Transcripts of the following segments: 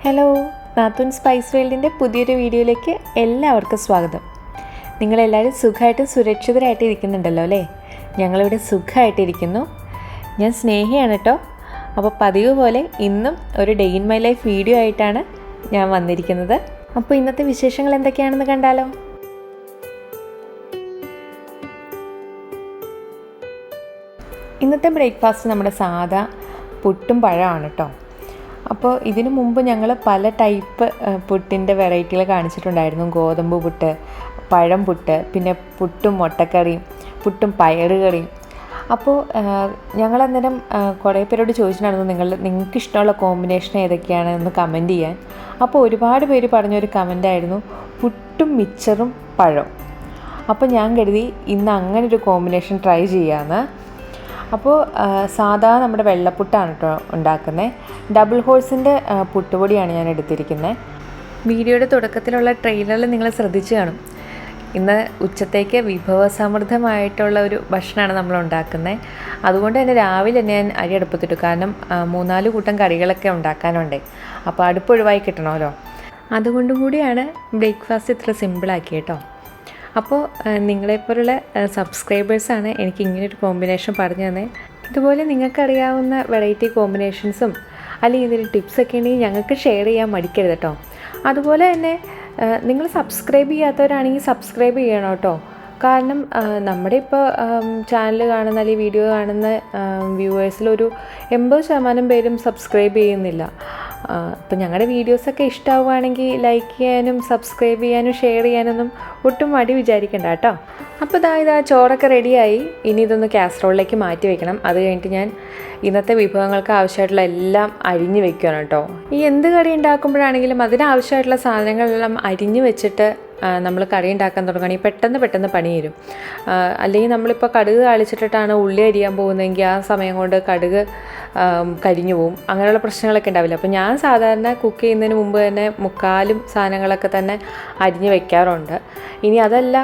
Hello, നാത്തൂൻ spice വേൾഡിൻ്റെ പുതിയൊരു വീഡിയോയിലേക്ക് എല്ലാവർക്കും സ്വാഗതം. നിങ്ങളെല്ലാവരും സുഖമായിട്ടും സുരക്ഷിതരായിട്ട് ഇരിക്കുന്നുണ്ടല്ലോ അല്ലേ? ഞങ്ങളിവിടെ സുഖമായിട്ടിരിക്കുന്നു. ഞാൻ സ്നേഹിയാണ് കേട്ടോ. അപ്പോൾ പതിവ് പോലെ ഇന്നും ഒരു day in my life video ആയിട്ടാണ് ഞാൻ വന്നിരിക്കുന്നത്. അപ്പോൾ ഇന്നത്തെ വിശേഷങ്ങൾ എന്തൊക്കെയാണെന്ന് കണ്ടാലോ? ഇന്നത്തെ ബ്രേക്ക്ഫാസ്റ്റ് നമ്മുടെ സാധാ പുട്ടും പഴമാണ് കേട്ടോ. അപ്പോൾ ഇതിനു മുമ്പ് ഞങ്ങൾ പല ടൈപ്പ് പുട്ടിൻ്റെ വെറൈറ്റികൾ കാണിച്ചിട്ടുണ്ടായിരുന്നു. ഗോതമ്പ് പുട്ട്, പഴം പുട്ട്, പിന്നെ പുട്ടും മുട്ടക്കറിയും, പുട്ടും പയറുകറിയും. അപ്പോൾ ഞങ്ങളന്നേരം കുറേ പേരോട് ചോദിച്ചിട്ടുണ്ടായിരുന്നു നിങ്ങൾക്ക് ഇഷ്ടമുള്ള കോമ്പിനേഷൻ ഏതൊക്കെയാണ് എന്ന് കമൻറ്റ് ചെയ്യാൻ. അപ്പോൾ ഒരുപാട് പേര് പറഞ്ഞൊരു കമൻറ്റായിരുന്നു പുട്ടും മിച്ചറും പഴവും. അപ്പോൾ ഞാൻ കരുതി ഇന്ന് അങ്ങനൊരു കോമ്പിനേഷൻ ട്രൈ ചെയ്യാമെന്ന്. അപ്പോൾ സാധാ നമ്മുടെ വെള്ളപ്പുട്ടാണ് കേട്ടോ ഉണ്ടാക്കുന്നത്. ഡബിൾ ഹോഴ്സിൻ്റെ പുട്ടുപൊടിയാണ് ഞാൻ എടുത്തിരിക്കുന്നത്. വീഡിയോയുടെ തുടക്കത്തിലുള്ള ട്രെയിലറിൽ നിങ്ങൾ ശ്രദ്ധിച്ചു കാണും. ഇന്ന് ഉച്ചത്തേക്ക് വിഭവസമൃദ്ധമായിട്ടുള്ള ഒരു ഭക്ഷണമാണ് നമ്മൾ ഉണ്ടാക്കുന്നത്. അതുകൊണ്ട് തന്നെ രാവിലെ തന്നെ ഞാൻ അരി അടുപ്പത്തിട്ടു. കാരണം 3-4 കൂട്ടം കറികളൊക്കെ ഉണ്ടാക്കാനുണ്ട്. അപ്പോൾ അടുപ്പ് ഒഴിവായി കിട്ടണമല്ലോ. അതുകൊണ്ടും കൂടിയാണ് ബ്രേക്ക്ഫാസ്റ്റ് ഇത്ര സിമ്പിളാക്കി കേട്ടോ. അപ്പോൾ നിങ്ങളെപ്പോലുള്ള സബ്സ്ക്രൈബേഴ്സാണ് എനിക്ക് ഇങ്ങനൊരു കോമ്പിനേഷൻ പറഞ്ഞു തന്നെ. ഇതുപോലെ നിങ്ങൾക്കറിയാവുന്ന വെറൈറ്റി കോമ്പിനേഷൻസും അല്ലെങ്കിൽ ഇതിൽ ടിപ്സൊക്കെ ഉണ്ടെങ്കിൽ ഞങ്ങൾക്ക് ഷെയർ ചെയ്യാൻ മടിക്കരുത് കേട്ടോ. അതുപോലെ തന്നെ നിങ്ങൾ സബ്സ്ക്രൈബ് ചെയ്യാത്തവരാണെങ്കിൽ സബ്സ്ക്രൈബ് ചെയ്യണം കേട്ടോ. കാരണം നമ്മുടെ ഇപ്പോൾ ചാനൽ കാണുന്ന അല്ലെങ്കിൽ വീഡിയോ കാണുന്ന വ്യൂവേഴ്സിലൊരു 80% പേരും സബ്സ്ക്രൈബ് ചെയ്യുന്നില്ല. അപ്പോൾ ഞങ്ങളുടെ വീഡിയോസൊക്കെ ഇഷ്ടമാവുകയാണെങ്കിൽ ലൈക്ക് ചെയ്യാനും സബ്സ്ക്രൈബ് ചെയ്യാനും ഷെയർ ചെയ്യാനൊന്നും ഒട്ടും മടി വിചാരിക്കണ്ട കേട്ടോ. അപ്പോൾ ഇതാ ചോറൊക്കെ റെഡിയായി. ഇനി ഇതൊന്ന് കാസറോളിലേക്ക് മാറ്റി വെക്കണം. അത് കഴിഞ്ഞിട്ട് ഞാൻ ഇന്നത്തെ വിഭവങ്ങൾക്ക് ആവശ്യമായിട്ടുള്ള എല്ലാം അരിഞ്ഞ് വെക്കണം കേട്ടോ. ഈ എന്ത് കറി ഉണ്ടാക്കുമ്പോഴാണെങ്കിലും അതിനാവശ്യമായിട്ടുള്ള സാധനങ്ങളെല്ലാം അരിഞ്ഞ് വെച്ചിട്ട് നമ്മൾ കറി ഉണ്ടാക്കാൻ തുടങ്ങുകയാണെങ്കിൽ പെട്ടെന്ന് പണി തരും. അല്ലെങ്കിൽ നമ്മളിപ്പോൾ കടുക് താളിച്ചിട്ടിട്ടാണ് ഉള്ളി അരിയാൻ പോകുന്നതെങ്കിൽ ആ സമയം കൊണ്ട് കടുക് കരിഞ്ഞു പോവും. അങ്ങനെയുള്ള പ്രശ്നങ്ങളൊക്കെ ഉണ്ടാവില്ല. അപ്പോൾ ഞാൻ സാധാരണ കുക്ക് ചെയ്യുന്നതിന് മുമ്പ് തന്നെ മുക്കാലും സാധനങ്ങളൊക്കെ തന്നെ അരിഞ്ഞ് വെക്കാറുണ്ട്. ഇനി അതല്ല,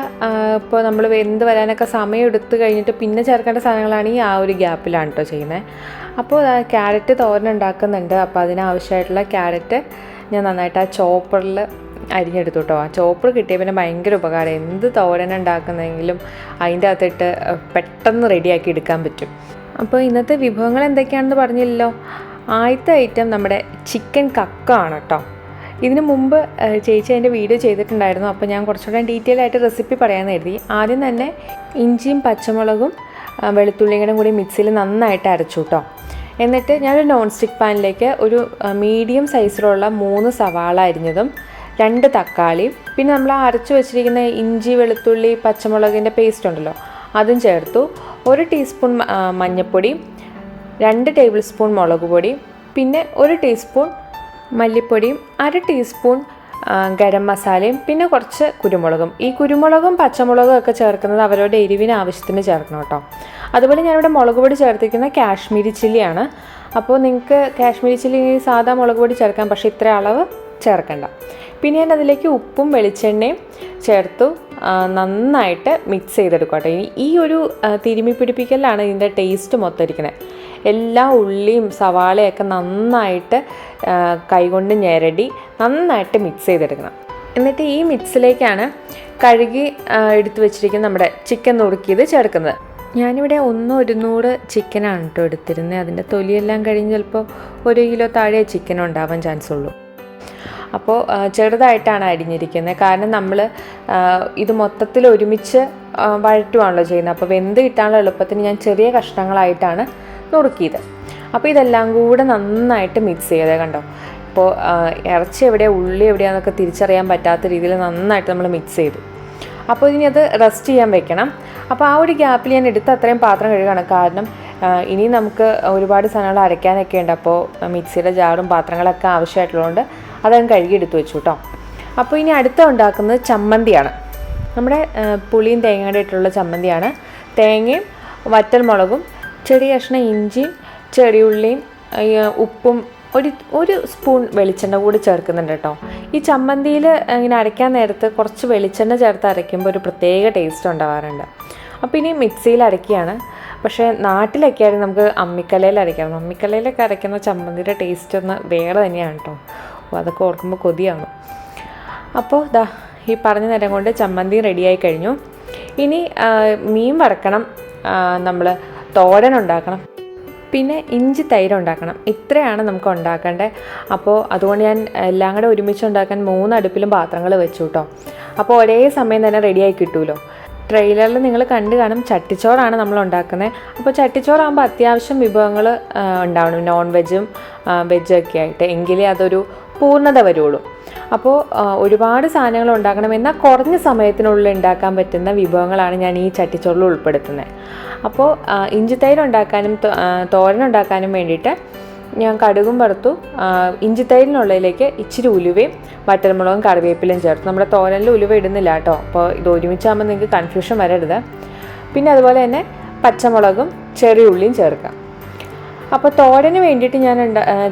ഇപ്പോൾ നമ്മൾ വെന്ത് വരാനൊക്കെ സമയം എടുത്ത് കഴിഞ്ഞിട്ട് പിന്നെ ചേർക്കേണ്ട സാധനങ്ങളാണെങ്കിൽ ആ ഒരു ഗ്യാപ്പിലാണ് കേട്ടോ ചെയ്യുന്നത്. അപ്പോൾ ക്യാരറ്റ് തോരൻ ഉണ്ടാക്കുന്നുണ്ട്. അപ്പോൾ അതിനാവശ്യമായിട്ടുള്ള ക്യാരറ്റ് ഞാൻ നന്നായിട്ട് ആ ചോപ്പറിൽ അരിഞ്ഞെടുത്തു കേട്ടോ. ആ ചോപ്പർ കിട്ടിയ പിന്നെ ഭയങ്കര ഉപകാരം. എന്ത് തോരൻ ഉണ്ടാക്കുന്നതെങ്കിലും അതിൻ്റെ അകത്തിട്ട് പെട്ടെന്ന് റെഡിയാക്കി എടുക്കാൻ പറ്റും. അപ്പോൾ ഇന്നത്തെ വിഭവങ്ങൾ എന്തൊക്കെയാണെന്ന് പറഞ്ഞില്ലല്ലോ. ആദ്യത്തെ ഐറ്റം നമ്മുടെ ചിക്കൻ കക്ക ആണ് കേട്ടോ. ഇതിന് മുമ്പ് ചേച്ചി അതിൻ്റെ വീഡിയോ ചെയ്തിട്ടുണ്ടായിരുന്നു. അപ്പോൾ ഞാൻ കുറച്ചുകൂടെ ഡീറ്റെയിൽ ആയിട്ട് റെസിപ്പി പറയാമെന്ന് കരുതി. ആദ്യം തന്നെ ഇഞ്ചിയും പച്ചമുളകും വെളുത്തുള്ളിയും കൂടി മിക്സിയിൽ നന്നായിട്ട് അരച്ചു കേട്ടോ. എന്നിട്ട് ഞാനൊരു നോൺ സ്റ്റിക്ക് പാനിലേക്ക് ഒരു മീഡിയം സൈസിലുള്ള 3 സവാള അരിഞ്ഞതും 2 തക്കാളി, പിന്നെ നമ്മൾ അരച്ചു വെച്ചിരിക്കുന്ന ഇഞ്ചി വെളുത്തുള്ളി പച്ചമുളകിൻ്റെ പേസ്റ്റ് ഉണ്ടല്ലോ അതും ചേർത്തു. 1 ടീസ്പൂൺ മഞ്ഞൾപ്പൊടി, 2 ടേബിൾ സ്പൂൺ മുളക് പൊടി, പിന്നെ 1 ടീസ്പൂൺ മല്ലിപ്പൊടിയും 1/2 ടീസ്പൂൺ ഗരം മസാലയും, പിന്നെ കുറച്ച് കുരുമുളകും. ഈ കുരുമുളകും പച്ചമുളകും ഒക്കെ ചേർക്കുന്നത് അവരുടെ എരിവിന് ആവശ്യത്തിന് ചേർക്കണം കേട്ടോ. അതുപോലെ ഞാനിവിടെ മുളക് പൊടി ചേർത്തിരിക്കുന്ന കാശ്മീരി ചില്ലിയാണ്. അപ്പോൾ നിങ്ങൾക്ക് കാശ്മീരി ചില്ലി സാധാ മുളക് പൊടി ചേർക്കാം, പക്ഷേ ഇത്ര അളവ് ചേർക്കണ്ട. പിന്നെ ഞാൻ അതിലേക്ക് ഉപ്പും വെളിച്ചെണ്ണയും ചേർത്തു നന്നായിട്ട് മിക്സ് ചെയ്തെടുക്കട്ടെ. ഈ ഒരു തിരുമ്മി പിടിപ്പിക്കലാണ് ഇതിൻ്റെ ടേസ്റ്റ് മൊത്തം ഇരിക്കുന്നത്. എല്ലാ ഉള്ളിയും സവാളയൊക്കെ നന്നായിട്ട് കൈകൊണ്ട് ഞെരടി നന്നായിട്ട് മിക്സ് ചെയ്തെടുക്കണം. എന്നിട്ട് ഈ മിക്സിലേക്കാണ് കഴുകി എടുത്തു വെച്ചിരിക്കുന്ന നമ്മുടെ ചിക്കൻ നുറുക്കിയത് ചേർക്കുന്നത്. ഞാനിവിടെ 1/200 ചിക്കനാണ് കേട്ടോ എടുത്തിരുന്നത്. അതിൻ്റെ തൊലിയെല്ലാം കഴിഞ്ഞ് ചിലപ്പോൾ 1 കിലോ താഴെ ചിക്കൻ ഉണ്ടാവാൻ ചാൻസ് ഉള്ളൂ. അപ്പോൾ ചെറുതായിട്ടാണ് അരിഞ്ഞിരിക്കുന്നത്. കാരണം നമ്മൾ ഇത് മൊത്തത്തിൽ ഒരുമിച്ച് വഴറ്റുവാണല്ലോ ചെയ്യുന്നത്. അപ്പോൾ വെന്ത് കിട്ടാനുള്ള എളുപ്പത്തിന് ഞാൻ ചെറിയ കഷ്ണങ്ങളായിട്ടാണ് നുറുക്കിയത്. അപ്പോൾ ഇതെല്ലാം കൂടെ നന്നായിട്ട് മിക്സ് ചെയ്തേ കണ്ടോ. ഇപ്പോൾ ഇറച്ചി എവിടെയാണ് ഉള്ളി എവിടെയാണെന്നൊക്കെ തിരിച്ചറിയാൻ പറ്റാത്ത രീതിയിൽ നന്നായിട്ട് നമ്മൾ മിക്സ് ചെയ്തു. അപ്പോൾ ഇനി അത് റെസ്റ്റ് ചെയ്യാൻ വെക്കണം. അപ്പോൾ ആ ഒരു ഗ്യാപ്പിൽ ഞാൻ എടുത്ത് അത്രയും പാത്രം കഴുകണം. കാരണം ഇനി നമുക്ക് ഒരുപാട് സാധനങ്ങൾ അരയ്ക്കാനൊക്കെ ഉണ്ട്. അപ്പോൾ മിക്സിയുടെ ജാറും പാത്രങ്ങളൊക്കെ ആവശ്യമായിട്ടുള്ളതുകൊണ്ട് അതങ്ങ് കഴുകിയെടുത്ത് വെച്ചു കേട്ടോ. അപ്പോൾ ഇനി അടുത്ത ഉണ്ടാക്കുന്നത് ചമ്മന്തിയാണ്. നമ്മുടെ പുളിയും തേങ്ങയുടെ ഇട്ടുള്ള ചമ്മന്തിയാണ്. തേങ്ങയും വറ്റൽമുളകും ചെറിയ കഷ്ണം ഇഞ്ചിയും ചെറിയുള്ളിയും ഉപ്പും ഒരു സ്പൂൺ വെളിച്ചെണ്ണ കൂടി ചേർക്കുന്നുണ്ട് കേട്ടോ. ഈ ചമ്മന്തിയിൽ ഇങ്ങനെ അരയ്ക്കാൻ നേരത്ത് കുറച്ച് വെളിച്ചെണ്ണ ചേർത്ത് അരയ്ക്കുമ്പോൾ ഒരു പ്രത്യേക ടേസ്റ്റ് ഉണ്ടാവാറുണ്ട്. അപ്പോൾ ഇനി മിക്സിയിൽ അരയ്ക്കുകയാണ്. പക്ഷേ നാട്ടിലൊക്കെ ആണെങ്കിൽ നമുക്ക് അമ്മിക്കലയിൽ അരയ്ക്കണം. അമ്മിക്കലയിലൊക്കെ അരയ്ക്കുന്ന ചമ്മന്തിയുടെ ടേസ്റ്റ് ഒന്ന് വേറെ തന്നെയാണ് കേട്ടോ. അപ്പോൾ അതൊക്കെ ഓർക്കുമ്പോൾ കൊതിയാണ്. അപ്പോൾ ദാ ഈ പറഞ്ഞ നേരം കൊണ്ട് ചമ്മന്തി റെഡിയായി കഴിഞ്ഞു. ഇനി മീൻ വറക്കണം, നമ്മൾ തോരൻ ഉണ്ടാക്കണം, പിന്നെ ഇഞ്ചി തൈര് ഉണ്ടാക്കണം. ഇത്രയാണ് നമുക്ക് ഉണ്ടാക്കേണ്ടത്. അപ്പോൾ അതുകൊണ്ട് ഞാൻ എല്ലാം കൂടെ ഒരുമിച്ച് ഉണ്ടാക്കാൻ 3 അടുപ്പിലും പാത്രങ്ങൾ വെച്ചു കേട്ടോ. അപ്പോൾ ഒരേ സമയം തന്നെ റെഡിയായി കിട്ടുമല്ലോ. ട്രെയിലറിൽ നിങ്ങൾ കണ്ടു കാണും, ചട്ടിച്ചോറാണ് നമ്മൾ ഉണ്ടാക്കുന്നത്. അപ്പോൾ ചട്ടിച്ചോറാകുമ്പോൾ അത്യാവശ്യം വിഭവങ്ങൾ ഉണ്ടാവണം, നോൺ വെജും വെജൊക്കെ ആയിട്ട്, എങ്കിലേ അതൊരു പൂർണ്ണത വരുള്ളൂ. അപ്പോൾ ഒരുപാട് സാധനങ്ങൾ ഉണ്ടാക്കണം, എന്നാൽ കുറഞ്ഞ സമയത്തിനുള്ളിൽ ഉണ്ടാക്കാൻ പറ്റുന്ന വിഭവങ്ങളാണ് ഞാൻ ഈ ചട്ടിച്ചോറിൽ ഉൾപ്പെടുത്തുന്നത്. അപ്പോൾ ഇഞ്ചിത്തൈര് ഉണ്ടാക്കാനും തോരനുണ്ടാക്കാനും വേണ്ടിയിട്ട് ഞാൻ കടുകും വറുത്തു. ഇഞ്ചിത്തൈരിനുള്ളതിലേക്ക് ഇച്ചിരി ഉലുവയും വറ്റൽമുളകും കറിവേപ്പിലയും ചേർത്തു. നമ്മുടെ തോരനിൽ ഉലുവ ഇടുന്നില്ല കേട്ടോ, അപ്പോൾ ഇത് ഒരുമിച്ചാകുമ്പോൾ നിങ്ങൾക്ക് കൺഫ്യൂഷൻ വരരുത്. പിന്നെ അതുപോലെ തന്നെ പച്ചമുളകും ചെറിയ ഉള്ളിയും ചേർക്കാം. അപ്പോൾ തോരന് വേണ്ടിയിട്ട് ഞാൻ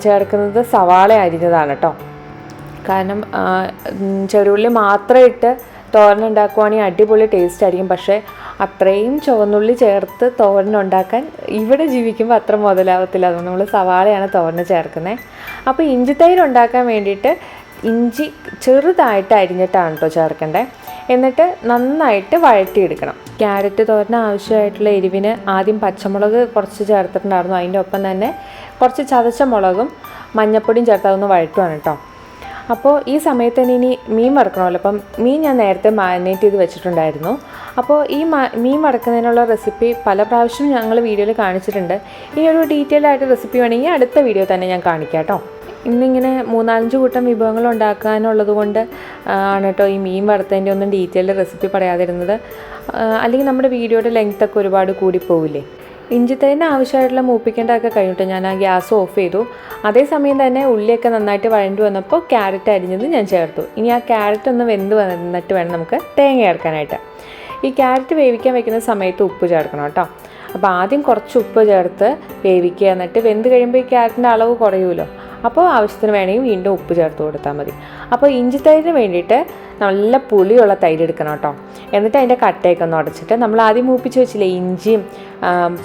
ചേർക്കുന്നത് സവാള അരിഞ്ഞതാണ് കേട്ടോ. കാരണം ചെറിയുള്ളി മാത്രം ഇട്ട് തോരൻ ഉണ്ടാക്കുവാണെങ്കിൽ അടിപൊളി ടേസ്റ്റ് ആയിരിക്കും. പക്ഷേ അത്രയും ചുവന്നുള്ളി ചേർത്ത് തോരൻ ഉണ്ടാക്കാൻ ഇവിടെ ജീവിക്കുമ്പോൾ അത്ര മുതലാവത്തില്ല. അതുകൊണ്ട് നമ്മൾ സവാളയാണ് തോരന് ചേർക്കുന്നത്. അപ്പോൾ ഇഞ്ചിത്തൈര് ഉണ്ടാക്കാൻ വേണ്ടിയിട്ട് ഇഞ്ചി ചെറുതായിട്ട് അരിഞ്ഞിട്ടാണ് കേട്ടോ ചേർക്കേണ്ടത്. എന്നിട്ട് നന്നായിട്ട് വഴറ്റിയെടുക്കണം. ക്യാരറ്റ് തോരന് ആവശ്യമായിട്ടുള്ള എരിവിന് ആദ്യം പച്ചമുളക് കുറച്ച് ചേർത്തിട്ടുണ്ടായിരുന്നു. അതിൻ്റെ ഒപ്പം തന്നെ കുറച്ച് ചതച്ച മുളകും മഞ്ഞൾപ്പൊടിയും ചേർത്ത് അതൊന്ന് വഴറ്റുവാണ് കേട്ടോ. അപ്പോൾ ഈ സമയത്ത് തന്നെ ഇനി മീൻ വറുക്കണമല്ലോ. അപ്പം മീൻ ഞാൻ നേരത്തെ മാരിനേറ്റ് ചെയ്ത് വെച്ചിട്ടുണ്ടായിരുന്നു. അപ്പോൾ ഈ മീൻ വറുക്കുന്നതിനുള്ള റെസിപ്പി പല പ്രാവശ്യം ഞങ്ങൾ വീഡിയോയിൽ കാണിച്ചിട്ടുണ്ട്. ഇനി ഒരു ഡീറ്റെയിൽ ആയിട്ട് റെസിപ്പി വേണമെങ്കിൽ അടുത്ത വീഡിയോ തന്നെ ഞാൻ കാണിക്കാം കേട്ടോ. ഇന്നിങ്ങനെ 3-5 കൂട്ടം വിഭവങ്ങൾ ഉണ്ടാക്കാനുള്ളത് കൊണ്ട് ആണ് കേട്ടോ ഈ മീൻ വറുത്തതിൻ്റെ ഒന്നും ഡീറ്റെയിൽ റെസിപ്പി പറയാതിരുന്നത്. അല്ലെങ്കിൽ നമ്മുടെ വീഡിയോയുടെ ലെങ്ത്തൊക്കെ ഒരുപാട് കൂടിപ്പോവില്ലേ. ഇഞ്ചിത്തൈരിന് ആവശ്യമായിട്ടുള്ള മൂപ്പിക്കേണ്ടതൊക്കെ കഴിഞ്ഞിട്ട് ഞാൻ ആ ഗ്യാസ് ഓഫ് ചെയ്തു. അതേസമയം തന്നെ ഉള്ളിയൊക്കെ നന്നായിട്ട് വഴണ്ടു വന്നപ്പോൾ ക്യാരറ്റ് അരിഞ്ഞത് ഞാൻ ചേർത്തു. ഇനി ആ ക്യാരറ്റ് ഒന്ന് വെന്ത് വന്നിട്ട് വേണം നമുക്ക് തേങ്ങ ചേർക്കാനായിട്ട്. ഈ ക്യാരറ്റ് വേവിക്കാൻ വെക്കുന്ന സമയത്ത് ഉപ്പ് ചേർക്കണം കേട്ടോ. അപ്പോൾ ആദ്യം കുറച്ച് ഉപ്പ് ചേർത്ത് വേവിക്കുക, എന്നിട്ട് വെന്ത് കഴിയുമ്പോൾ ഈ ക്യാരറ്റിൻ്റെ അളവ് കുറയുമല്ലോ. അപ്പോൾ ആവശ്യത്തിന് വേണമെങ്കിൽ വീണ്ടും ഉപ്പ് ചേർത്ത് കൊടുത്താൽ മതി. അപ്പോൾ ഇഞ്ചിത്തൈരിന് വേണ്ടിയിട്ട് നല്ല പുളിയുള്ള തൈര് എടുക്കണം കേട്ടോ. എന്നിട്ട് അതിൻ്റെ കട്ടയൊക്കെ ഒന്ന് ഉടച്ചിട്ട് നമ്മൾ ആദ്യം മൂപ്പിച്ച് വെച്ചില്ലേ ഇഞ്ചിയും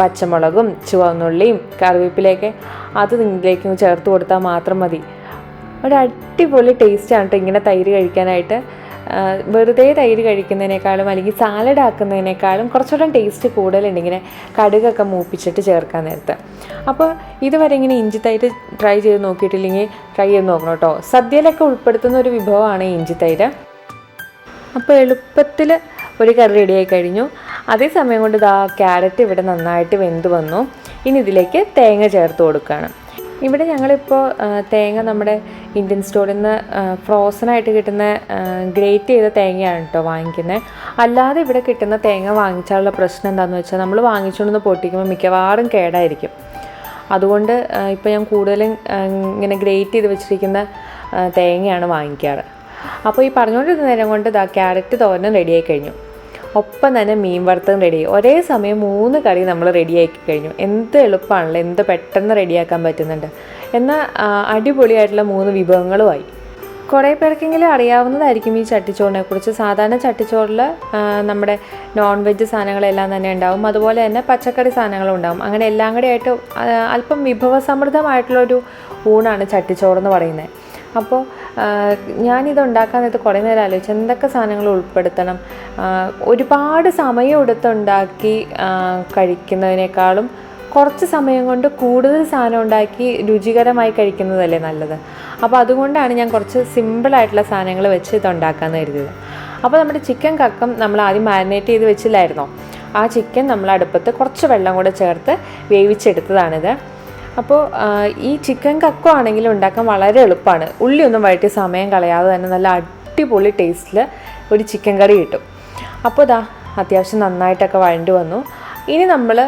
പച്ചമുളകും ചുവന്നുള്ളിയും കറിവേപ്പിലയൊക്കെ, അത് ഇതിലേക്ക് ചേർത്ത് കൊടുത്താൽ മാത്രം മതി. ഒരു അടിപൊളി ടേസ്റ്റാണ് കേട്ടോ ഇങ്ങനെ തൈര് കഴിക്കാനായിട്ട്. വെറുതെ തൈര് കഴിക്കുന്നതിനേക്കാളും അല്ലെങ്കിൽ സാലഡ് ആക്കുന്നതിനേക്കാളും കുറച്ചുകൂടെ ടേസ്റ്റ് കൂടുതലുണ്ട് ഇങ്ങനെ കടുകൊക്കെ മൂപ്പിച്ചിട്ട് ചേർക്കാൻ നേരത്ത്. അപ്പോൾ ഇതുവരെ ഇങ്ങനെ ഇഞ്ചി തൈര് ട്രൈ ചെയ്ത് നോക്കിയിട്ടില്ലെങ്കിൽ ട്രൈ ചെയ്ത് നോക്കണം കേട്ടോ. സദ്യയിലൊക്കെ ഉൾപ്പെടുത്തുന്ന ഒരു വിഭവമാണ് ഇഞ്ചി തൈര്. അപ്പോൾ എളുപ്പത്തിൽ ഒരു കറി റെഡിയായി കഴിഞ്ഞു. അതേസമയം കൊണ്ട് ഇതാ ക്യാരറ്റ് ഇവിടെ നന്നായിട്ട് വെന്ത് വന്നു. ഇനി ഇതിലേക്ക് തേങ്ങ ചേർത്ത് കൊടുക്കുകയാണ്. ഇവിടെ ഞങ്ങളിപ്പോൾ തേങ്ങ നമ്മുടെ ഇന്ത്യൻ സ്റ്റോറിൽ നിന്ന് ഫ്രോസണായിട്ട് കിട്ടുന്ന ഗ്രേറ്റ് ചെയ്ത തേങ്ങയാണ് കേട്ടോ വാങ്ങിക്കുന്നത്. അല്ലാതെ ഇവിടെ കിട്ടുന്ന തേങ്ങ വാങ്ങിച്ചാലുള്ള പ്രശ്നം എന്താണെന്ന് വെച്ചാൽ നമ്മൾ വാങ്ങിച്ചുകൊണ്ടൊന്ന് പൊട്ടിക്കുമ്പോൾ മിക്കവാറും കേടായിരിക്കും. അതുകൊണ്ട് ഇപ്പോൾ ഞാൻ കൂടുതലും ഇങ്ങനെ ഗ്രേറ്റ് ചെയ്ത് വെച്ചിരിക്കുന്ന തേങ്ങയാണ് വാങ്ങിക്കാറ്. അപ്പോൾ ഈ പറഞ്ഞുകൊണ്ടിരുന്ന നേരം കൊണ്ട് ക്യാരറ്റ് തോരനും റെഡിയായി കഴിഞ്ഞു. ഒപ്പം തന്നെ മീൻ വറുത്തതും റെഡിയായി. ഒരേ സമയം 3 കറി നമ്മൾ റെഡിയാക്കി കഴിഞ്ഞു. എന്ത് എളുപ്പമാണല്ലോ, എന്ത് പെട്ടെന്ന് റെഡിയാക്കാൻ പറ്റുന്നുണ്ട്. എന്നാൽ അടിപൊളിയായിട്ടുള്ള 3 വിഭവങ്ങളുമായി. കുറേ പേർക്കെങ്കിലും അറിയാവുന്നതായിരിക്കും ഈ ചട്ടിച്ചോറിനെ കുറിച്ച്. സാധാരണ ചട്ടിച്ചോറിൽ നമ്മുടെ നോൺ വെജ് സാധനങ്ങളെല്ലാം തന്നെ ഉണ്ടാവും, അതുപോലെ തന്നെ പച്ചക്കറി സാധനങ്ങളും ഉണ്ടാവും. അങ്ങനെ എല്ലാം കൂടെ ആയിട്ട് അല്പം വിഭവസമൃദ്ധമായിട്ടുള്ളൊരു ഊണാണ് ചട്ടിച്ചോറെന്ന് പറയുന്നത്. അപ്പോൾ ഞാനിത് ഉണ്ടാക്കാൻ നേരത്ത് കുറേ നേരം ആലോചിച്ചു എന്തൊക്കെ സാധനങ്ങൾ ഉൾപ്പെടുത്തണം. ഒരുപാട് സമയം എടുത്തുണ്ടാക്കി കഴിക്കുന്നതിനേക്കാളും കുറച്ച് സമയം കൊണ്ട് കൂടുതൽ സാധനം ഉണ്ടാക്കി രുചികരമായി കഴിക്കുന്നതല്ലേ നല്ലത്. അപ്പോൾ അതുകൊണ്ടാണ് ഞാൻ കുറച്ച് സിമ്പിളായിട്ടുള്ള സാധനങ്ങൾ വെച്ച് ഇത് ഉണ്ടാക്കാമെന്ന് കരുതിയത്. അപ്പോൾ നമ്മുടെ ചിക്കൻ കക്കം നമ്മൾ ആദ്യം മാരിനേറ്റ് ചെയ്ത് വെച്ചില്ലായിരുന്നോ, ആ ചിക്കൻ നമ്മൾ അടുപ്പത്ത് കുറച്ച് വെള്ളം കൂടെ ചേർത്ത് വേവിച്ചെടുത്തതാണിത്. അപ്പോൾ ഈ ചിക്കൻ കക്ക ആണെങ്കിലും ഉണ്ടാക്കാൻ വളരെ എളുപ്പമാണ്. ഉള്ളിയൊന്നും വഴറ്റി സമയം കളയാതെ തന്നെ നല്ല അടിപൊളി ടേസ്റ്റിൽ ഒരു ചിക്കൻ കറി കിട്ടും. അപ്പോൾ അത്യാവശ്യം നന്നായിട്ടൊക്കെ വഴണ്ടി വന്നു. ഇനി നമ്മൾ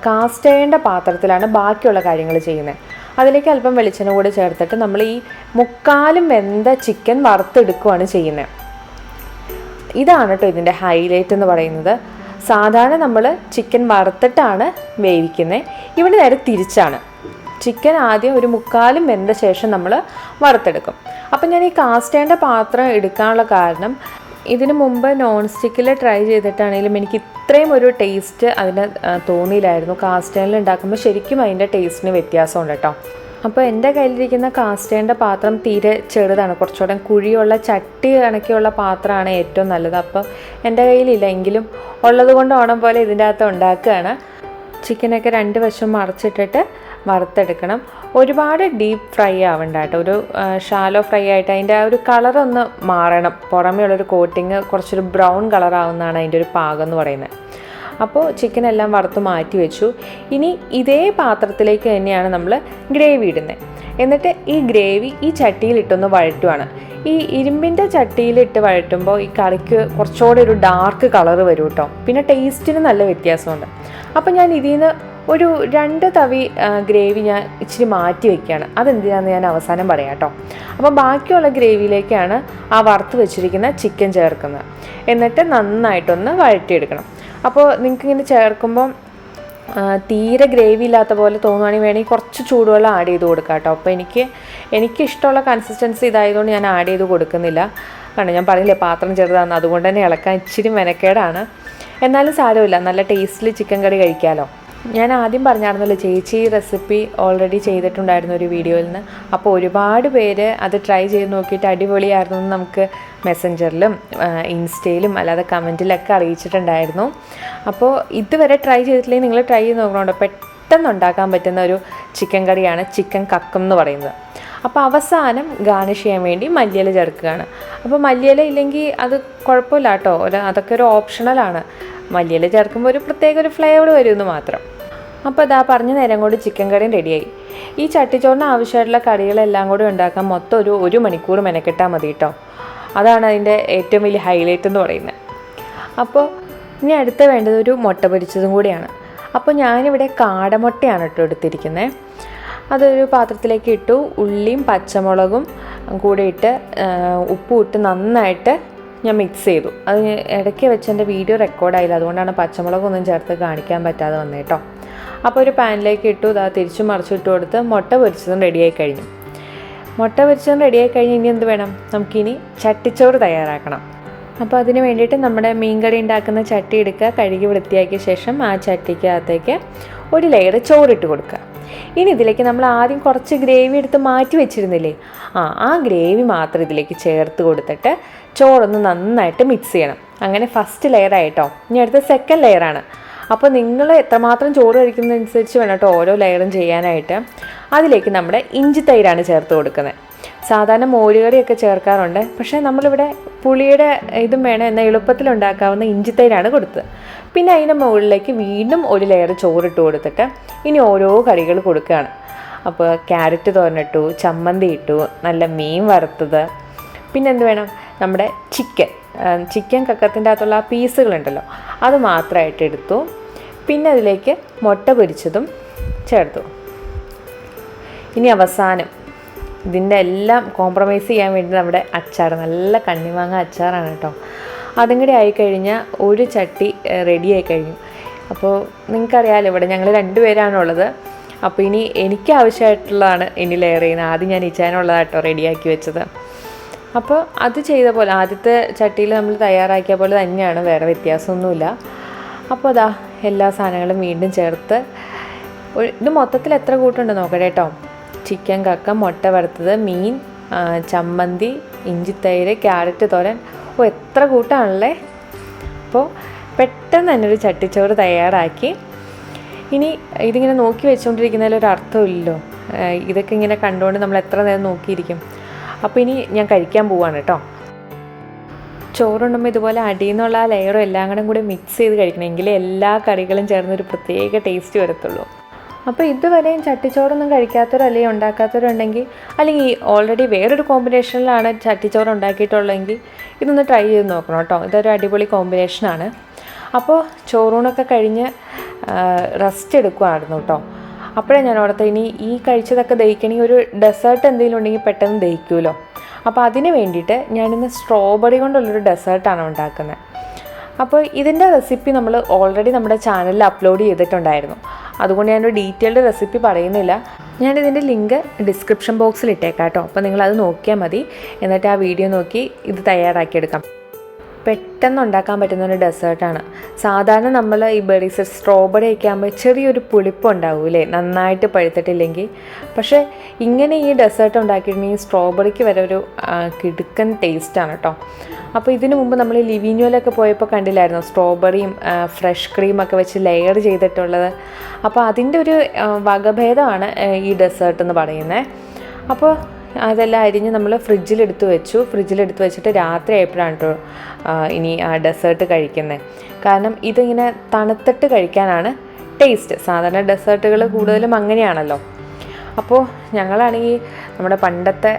കാസ്റ്റ് ചെയ്യേണ്ട പാത്രത്തിലാണ് ബാക്കിയുള്ള കാര്യങ്ങൾ ചെയ്യുന്നത്. അതിലേക്ക് അല്പം വെളിച്ചെണ്ണ കൂടെ ചേർത്തിട്ട് നമ്മൾ ഈ 3/4 വെന്ത ചിക്കൻ വറുത്തെടുക്കുകയാണ് ചെയ്യുന്നത്. ഇതാണ് കേട്ടോ ഇതിൻ്റെ ഹൈലൈറ്റ് എന്ന് പറയുന്നത്. സാധാരണ നമ്മൾ ചിക്കൻ വറുത്തിട്ടാണ് വേവിക്കുന്നത്. ഇവിടെ നേരെ തിരിച്ചാണ്. ചിക്കൻ ആദ്യം ഒരു 3/4 വെന്ത ശേഷം നമ്മൾ വറുത്തെടുക്കും. അപ്പം ഞാൻ ഈ കാസ്റ്റ് ചെയ്യേണ്ട പാത്രം എടുക്കാനുള്ള കാരണം, ഇതിനു മുമ്പ് നോൺ സ്റ്റിക്കിൽ ട്രൈ ചെയ്തിട്ടാണെങ്കിലും എനിക്ക് ഇത്രയും ഒരു ടേസ്റ്റ് അതിന് തോന്നിയില്ലായിരുന്നു. കാസ്റ്റ് അയണിൽ ഉണ്ടാക്കുമ്പോൾ ശരിക്കും അതിൻ്റെ ടേസ്റ്റിന് വ്യത്യാസമുണ്ട് കേട്ടോ. അപ്പോൾ എൻ്റെ കയ്യിലിരിക്കുന്ന കാസ്റ്റേൻ്റെ പാത്രം തീരെ ചെറുതാണ്, കുറച്ചുകൂടെ കുഴിയുള്ള ചട്ടി കണക്കിയുള്ള പാത്രമാണ് ഏറ്റവും നല്ലത്. അപ്പോൾ എൻ്റെ കയ്യിലില്ല, എങ്കിലും ഉള്ളത് കൊണ്ട് ഓണം പോലെ ഇതിൻ്റെ അകത്ത് ഉണ്ടാക്കുകയാണ്. ചിക്കനൊക്കെ 2 വശം മറച്ചിട്ടിട്ട് വറുത്തെടുക്കണം. ഒരുപാട് ഡീപ്പ് ഫ്രൈ ആവണ്ട കേട്ടോ, ഒരു ഷാലോ ഫ്രൈ ആയിട്ട് അതിൻ്റെ ആ ഒരു കളറൊന്ന് മാറണം. പുറമേ ഉള്ളൊരു കോട്ടിങ് കുറച്ചൊരു ബ്രൗൺ കളറാവുന്നതാണ് അതിൻ്റെ ഒരു പാകം എന്ന് പറയുന്നത്. അപ്പോൾ ചിക്കനെല്ലാം വറുത്ത് മാറ്റി വെച്ചു. ഇനി ഇതേ പാത്രത്തിലേക്ക് തന്നെയാണ് നമ്മൾ ഗ്രേവി ഇടുന്നത്. എന്നിട്ട് ഈ ഗ്രേവി ഈ ചട്ടിയിലിട്ടൊന്ന് വഴറ്റുവാണ്. ഈ ഇരുമ്പിൻ്റെ ചട്ടിയിലിട്ട് വഴറ്റുമ്പോൾ ഈ കറിക്ക് കുറച്ചുകൂടെ ഒരു ഡാർക്ക് കളറ് വരും കേട്ടോ. പിന്നെ ടേസ്റ്റിന് നല്ല വ്യത്യാസമുണ്ട്. അപ്പോൾ ഞാൻ ഇതിൽ നിന്ന് ഒരു 2 തവി ഗ്രേവി ഞാൻ ഇച്ചിരി മാറ്റി വയ്ക്കുകയാണ്. അതെന്തിനാണെന്ന് ഞാൻ അവസാനം പറയാം കേട്ടോ. അപ്പോൾ ബാക്കിയുള്ള ഗ്രേവിയിലേക്കാണ് ആ വറുത്ത് വെച്ചിരിക്കുന്ന ചിക്കൻ ചേർക്കുന്നത്. എന്നിട്ട് നന്നായിട്ടൊന്ന് വഴറ്റിയെടുക്കണം. അപ്പോൾ നിങ്ങൾക്കിങ്ങനെ ചേർക്കുമ്പം തീരെ ഗ്രേവി ഇല്ലാത്ത പോലെ തോന്നുവാണെങ്കിൽ വേണമെങ്കിൽ കുറച്ച് ചൂടുവെള്ളം ആഡ് ചെയ്ത് കൊടുക്കാം കേട്ടോ. അപ്പോൾ എനിക്കിഷ്ടമുള്ള കൺസിസ്റ്റൻസി ഇതായതുകൊണ്ട് ഞാൻ ആഡ് ചെയ്ത് കൊടുക്കുന്നില്ല. കാരണം ഞാൻ പറഞ്ഞില്ലേ പാത്രം ചെറുതാണ്, അതുകൊണ്ട് തന്നെ ഇളക്കാൻ ഇച്ചിരി മെനക്കേടാണ്. എന്നാലും സാരമില്ല, നല്ല ടേസ്റ്റിൽ ചിക്കൻ കറി കഴിക്കാമല്ലോ. ഞാൻ ആദ്യം പറഞ്ഞായിരുന്നല്ലോ ചേച്ചി റെസിപ്പി ഓൾറെഡി ചെയ്തിട്ടുണ്ടായിരുന്നു ഒരു വീഡിയോയിൽ നിന്ന്. അപ്പോൾ ഒരുപാട് പേര് അത് ട്രൈ ചെയ്ത് നോക്കിയിട്ട് അടിപൊളിയായിരുന്നു എന്ന് നമുക്ക് മെസ്സഞ്ചറിലും ഇൻസ്റ്റയിലും അല്ലാതെ കമൻറ്റിലൊക്കെ അറിയിച്ചിട്ടുണ്ടായിരുന്നു. അപ്പോൾ ഇതുവരെ ട്രൈ ചെയ്തിട്ടില്ലെങ്കിൽ നിങ്ങൾ ട്രൈ ചെയ്ത് നോക്കണോട്ടോ. പെട്ടെന്ന് ഉണ്ടാക്കാൻ പറ്റുന്ന ഒരു ചിക്കൻ കറിയാണ് ചിക്കൻ കക്കം എന്ന് പറയുന്നത്. അപ്പോൾ അവസാനം ഗാർണിഷ് ചെയ്യാൻ വേണ്ടി മല്ലിയില ചേർക്കുകയാണ്. അപ്പോൾ മല്ലിയില ഇല്ലെങ്കിൽ അത് കുഴപ്പമില്ല കേട്ടോ, അതൊക്കെ ഒരു ഓപ്ഷണലാണ്. മല്ലിയില ചേർക്കുമ്പോൾ ഒരു പ്രത്യേക ഒരു ഫ്ലേവർ വരുമെന്ന് മാത്രം. അപ്പോൾ ഇതാ പറഞ്ഞ നേരം കൊണ്ട് ചിക്കൻ കറിയും റെഡിയായി. ഈ ചട്ടിച്ചോറിന് ആവശ്യമായിട്ടുള്ള കറികളെല്ലാം കൂടി ഉണ്ടാക്കാൻ മൊത്തം ഒരു 1 മണിക്കൂർ മെനക്കെട്ടാൽ മതി കേട്ടോ. അതാണ് അതിൻ്റെ ഏറ്റവും വലിയ ഹൈലൈറ്റ് എന്ന് പറയുന്നത്. അപ്പോൾ ഇനി അടുത്ത വേണ്ടത് ഒരു മുട്ട പൊരിച്ചതും കൂടിയാണ്. അപ്പോൾ ഞാനിവിടെ കാടമുട്ടയാണ് കേട്ടോ എടുത്തിരിക്കുന്നത്. അതൊരു പാത്രത്തിലേക്ക് ഇട്ടു. ഉള്ളിയും പച്ചമുളകും കൂടെ ഇട്ട് ഉപ്പും ഇട്ട് നന്നായിട്ട് ഞാൻ മിക്സ് ചെയ്തു. അത് ഇടയ്ക്ക് വെച്ച് എൻ്റെ വീഡിയോ റെക്കോർഡായില്ല, അതുകൊണ്ടാണ് പച്ചമുളകൊന്നും ചേർത്ത് കാണിക്കാൻ പറ്റാതെ വന്നത് കേട്ടോ. അപ്പോൾ ഒരു പാനിലേക്ക് ഇട്ടു, തിരിച്ചു മറിച്ചിട്ട് കൊടുത്ത് മുട്ട പൊരിച്ചതും റെഡിയായി കഴിഞ്ഞു. മുട്ട പൊരിച്ചതും റെഡിയായി കഴിഞ്ഞ് ഇനി എന്ത് വേണം, നമുക്കിനി ചട്ടിച്ചോറ് തയ്യാറാക്കണം. അപ്പോൾ അതിന് വേണ്ടിയിട്ട് നമ്മുടെ മീൻകറി ഉണ്ടാക്കുന്ന ചട്ടി എടുക്കുക, കഴുകി വൃത്തിയാക്കിയ ശേഷം ആ ചട്ടിക്കകത്തേക്ക് ഒരു ലെയർ ചോറിട്ട് കൊടുക്കുക. ഇനി ഇതിലേക്ക് നമ്മൾ ആദ്യം കുറച്ച് ഗ്രേവി എടുത്ത് മാറ്റി വെച്ചിരുന്നില്ലേ, ആ ഗ്രേവി മാത്രം ഇതിലേക്ക് ചേർത്ത് കൊടുത്തിട്ട് ചോറൊന്ന് നന്നായിട്ട് മിക്സ് ചെയ്യണം. അങ്ങനെ ഫസ്റ്റ് ലെയർ ആയിട്ടോ. ഇനി അടുത്ത സെക്കൻഡ് ലെയറാണ്. അപ്പോൾ നിങ്ങൾ എത്രമാത്രം ചോറ് കഴിക്കുന്നതനുസരിച്ച് വേണം കേട്ടോ ഓരോ ലെയറും ചെയ്യാനായിട്ട്. അതിലേക്ക് നമ്മുടെ ഇഞ്ചി തൈരാണ് ചേർത്ത് കൊടുക്കുന്നത്. സാധാരണ മോരുകറിയൊക്കെ ചേർക്കാറുണ്ട്, പക്ഷേ നമ്മളിവിടെ പുളിയുടെ ഇതും വേണം, എന്നാൽ എളുപ്പത്തിലുണ്ടാക്കാവുന്ന ഇഞ്ചി തൈരാണ് കൊടുത്തത്. പിന്നെ അതിൻ്റെ മുകളിലേക്ക് വീണ്ടും ഒരു ലെയർ ചോറിട്ട് കൊടുത്തിട്ട് ഇനി ഓരോ കറികൾ കൊടുക്കുകയാണ്. അപ്പോൾ ക്യാരറ്റ് തോരനിട്ടു, ചമ്മന്തി ഇട്ടു, നല്ല മീൻ വറുത്തത്, പിന്നെ എന്ത് വേണം, നമ്മുടെ ചിക്കൻ കക്കത്തിൻ്റെ അകത്തുള്ള ആ പീസുകളുണ്ടല്ലോ അത് മാത്രമായിട്ട് എടുത്തു. പിന്നെ അതിലേക്ക് മുട്ട പൊരിച്ചതും ചേർത്തു. ഇനി അവസാനം ഇതിൻ്റെ എല്ലാം കോംപ്രമൈസ് ചെയ്യാൻ വേണ്ടി നമ്മുടെ അച്ചാർ, നല്ല കണ്ണിമാങ്ങ അച്ചാറാണ് കേട്ടോ. അതും കൂടി ആയിക്കഴിഞ്ഞാൽ ഒരു ചട്ടി റെഡിയായി കഴിഞ്ഞു. അപ്പോൾ നിങ്ങൾക്കറിയാമല്ലോ ഇവിടെ ഞങ്ങൾ 2 പേരാണുള്ളത്. അപ്പോൾ ഇനി എനിക്ക് ആവശ്യമായിട്ടുള്ളതാണ് ഇനി ലെയർ ചെയ്യുന്നത്. ആദ്യം ഞാൻ ഇച്ചാനുള്ളതാട്ടോ റെഡിയാക്കി വെച്ചത്. അപ്പോൾ അത് ചെയ്ത പോലെ ആദ്യത്തെ ചട്ടിയിൽ നമ്മൾ തയ്യാറാക്കിയ പോലെ തന്നെയാണ്, വേറെ വ്യത്യാസമൊന്നുമില്ല. അപ്പോൾ അതാ എല്ലാ സാധനങ്ങളും വീണ്ടും ചേർത്ത് ഇത് മൊത്തത്തിൽ എത്ര കൂട്ടുണ്ട് നോക്കട്ടെ കേട്ടോ. ചിക്കൻ കക്ക, മുട്ട വറുത്തത്, മീൻ, ചമ്മന്തി, ഇഞ്ചിത്തൈര്, ക്യാരറ്റ് തോരൻ, എത്ര കൂട്ടാണല്ലേ. അപ്പോൾ പെട്ടെന്ന് തന്നെ ഒരു ചട്ടിച്ചോറ് തയ്യാറാക്കി. ഇനി ഇതിങ്ങനെ നോക്കി വെച്ചുകൊണ്ടിരിക്കുന്നതിൽ ഒരു അർത്ഥമില്ലല്ലോ. ഇതൊക്കെ ഇങ്ങനെ കണ്ടുകൊണ്ട് നമ്മൾ എത്ര നേരം നോക്കിയിരിക്കും. അപ്പോൾ ഇനി ഞാൻ കഴിക്കാൻ പോവാണ് കേട്ടോ. ചോറുണ്ടുമ്പോൾ ഇതുപോലെ അടിയിൽ നിന്നുള്ള ആ ലെയറും എല്ലാം കൂടെ മിക്സ് ചെയ്ത് കഴിക്കണമെങ്കിൽ എല്ലാ കറികളും ചേർന്നൊരു പ്രത്യേക ടേസ്റ്റ് വരത്തുള്ളൂ. അപ്പോൾ ഇതുവരെയും ചട്ടിച്ചോറൊന്നും കഴിക്കാത്തവരോ അല്ലെങ്കിൽ ഉണ്ടാക്കാത്തവരുണ്ടെങ്കിൽ, അല്ലെങ്കിൽ ഓൾറെഡി വേറൊരു കോമ്പിനേഷനിലാണ് ചട്ടിച്ചോറ് ഉണ്ടാക്കിയിട്ടുള്ളതെങ്കിൽ ഇതൊന്ന് ട്രൈ ചെയ്ത് നോക്കണം കേട്ടോ. ഇതൊരു അടിപൊളി കോമ്പിനേഷനാണ്. അപ്പോൾ ചോറൂണൊക്കെ കഴിഞ്ഞ് റെസ്റ്റ് എടുക്കുമായിരുന്നു കേട്ടോ. അപ്പോഴേ ഞാൻ ഓർത്തത് ഇനി ഈ കഴിച്ചതൊക്കെ ദഹിക്കണമെങ്കിൽ ഒരു ഡെസേർട്ട് എന്തെങ്കിലും ഉണ്ടെങ്കിൽ പെട്ടെന്ന് ദഹിക്കുമല്ലോ. അപ്പോൾ അതിന് വേണ്ടിയിട്ട് ഞാനിന്ന് സ്ട്രോബെറി കൊണ്ടുള്ളൊരു ഡെസേർട്ടാണ് ഉണ്ടാക്കുന്നത്. അപ്പോൾ ഇതിൻ്റെ റെസിപ്പി നമ്മൾ ഓൾറെഡി നമ്മുടെ ചാനലിൽ അപ്ലോഡ് ചെയ്തിട്ടുണ്ടായിരുന്നു. അതുകൊണ്ട് ഞാനൊരു ഡീറ്റെയിൽഡ് റെസിപ്പി പറയുന്നില്ല. ഞാനിതിൻ്റെ ലിങ്ക് ഡിസ്ക്രിപ്ഷൻ ബോക്സിൽ ഇട്ടേക്കാം കേട്ടോ. അപ്പോൾ നിങ്ങളത് നോക്കിയാൽ മതി. എന്നിട്ട് ആ വീഡിയോ നോക്കി ഇത് തയ്യാറാക്കിയെടുക്കാം. പെട്ടെന്ന് ഉണ്ടാക്കാൻ പറ്റുന്ന ഒരു ഡെസേർട്ടാണ്. സാധാരണ നമ്മൾ ഈ ബെറീസ് സ്ട്രോബെറി ഒക്കെ ആകുമ്പോൾ ചെറിയൊരു പുളിപ്പ് ഉണ്ടാവും അല്ലേ, നന്നായിട്ട് പഴുത്തിട്ടില്ലെങ്കിൽ. പക്ഷേ ഇങ്ങനെ ഈ ഡെസേർട്ട് ഉണ്ടാക്കിയിട്ടുണ്ടെങ്കിൽ സ്ട്രോബെറിക്ക് വരെ ഒരു കിടുക്കൻ ടേസ്റ്റാണ് കേട്ടോ. അപ്പോൾ ഇതിനു മുമ്പ് നമ്മൾ ലിവിന്യോയിലൊക്കെ പോയപ്പോൾ കണ്ടില്ലായിരുന്നു സ്ട്രോബെറിയും ഫ്രഷ് ക്രീമൊക്കെ വെച്ച് ലെയർ ചെയ്തിട്ടുള്ളത്. അപ്പോൾ അതിൻ്റെ ഒരു വകഭേദമാണ് ഈ ഡെസേർട്ട് എന്ന് പറയുന്നത്. അപ്പോൾ അതെല്ലാം അരിഞ്ഞ് നമ്മൾ ഫ്രിഡ്ജിലെടുത്ത് വെച്ചിട്ട് രാത്രി ആയപ്പോഴാണ് കേട്ടോ ഇനി ആ ഡെസേർട്ട് കഴിക്കുന്നത്. കാരണം ഇതിങ്ങനെ തണുത്തിട്ട് കഴിക്കാനാണ് ടേസ്റ്റ്. സാധാരണ ഡെസേർട്ടുകൾ കൂടുതലും അങ്ങനെയാണല്ലോ. അപ്പോൾ ഞങ്ങളാണെങ്കിൽ നമ്മുടെ പണ്ടത്തെ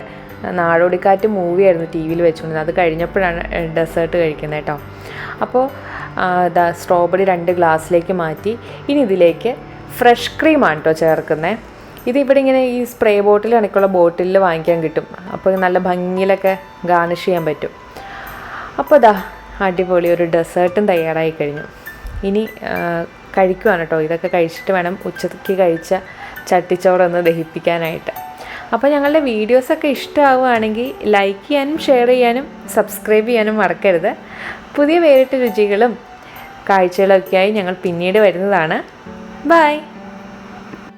നാടോടിക്കാറ്റ് മൂവിയായിരുന്നു ടി വിയിൽ വെച്ചുകൊണ്ടിരുന്നത്. അത് കഴിഞ്ഞപ്പോഴാണ് ഡെസേർട്ട് കഴിക്കുന്നത് കേട്ടോ. അപ്പോൾ സ്ട്രോബെറി 2 ഗ്ലാസ്സിലേക്ക് മാറ്റി. ഇനി ഇതിലേക്ക് ഫ്രഷ് ക്രീമാണ് കേട്ടോ ചേർക്കുന്നത്. ഇതിവിടെ ഇങ്ങനെ ഈ സ്പ്രേ ബോട്ടിൽ കണക്കുള്ള ബോട്ടിലിൽ വാങ്ങിക്കാൻ കിട്ടും. അപ്പോൾ നല്ല ഭംഗിയിലൊക്കെ ഗാർണിഷ് ചെയ്യാൻ പറ്റും. അപ്പോൾ അടിപൊളി ഒരു ഡെസേർട്ടും തയ്യാറായി കഴിഞ്ഞു. ഇനി കഴിക്കുവാണ് കേട്ടോ. ഇതൊക്കെ കഴിച്ചിട്ട് വേണം ഉച്ചയ്ക്ക് കഴിച്ച ചട്ടിച്ചോറൊന്ന് ദഹിപ്പിക്കാനായിട്ട്. അപ്പോൾ ഞങ്ങളുടെ വീഡിയോസൊക്കെ ഇഷ്ടമാവുകയാണെങ്കിൽ ലൈക്ക് ചെയ്യാനും ഷെയർ ചെയ്യാനും സബ്സ്ക്രൈബ് ചെയ്യാനും മറക്കരുത്. പുതിയ വേറിട്ട രുചികളും കാഴ്ചകളൊക്കെയായി ഞങ്ങൾ പിന്നീട് വരുന്നതാണ്. ബൈ.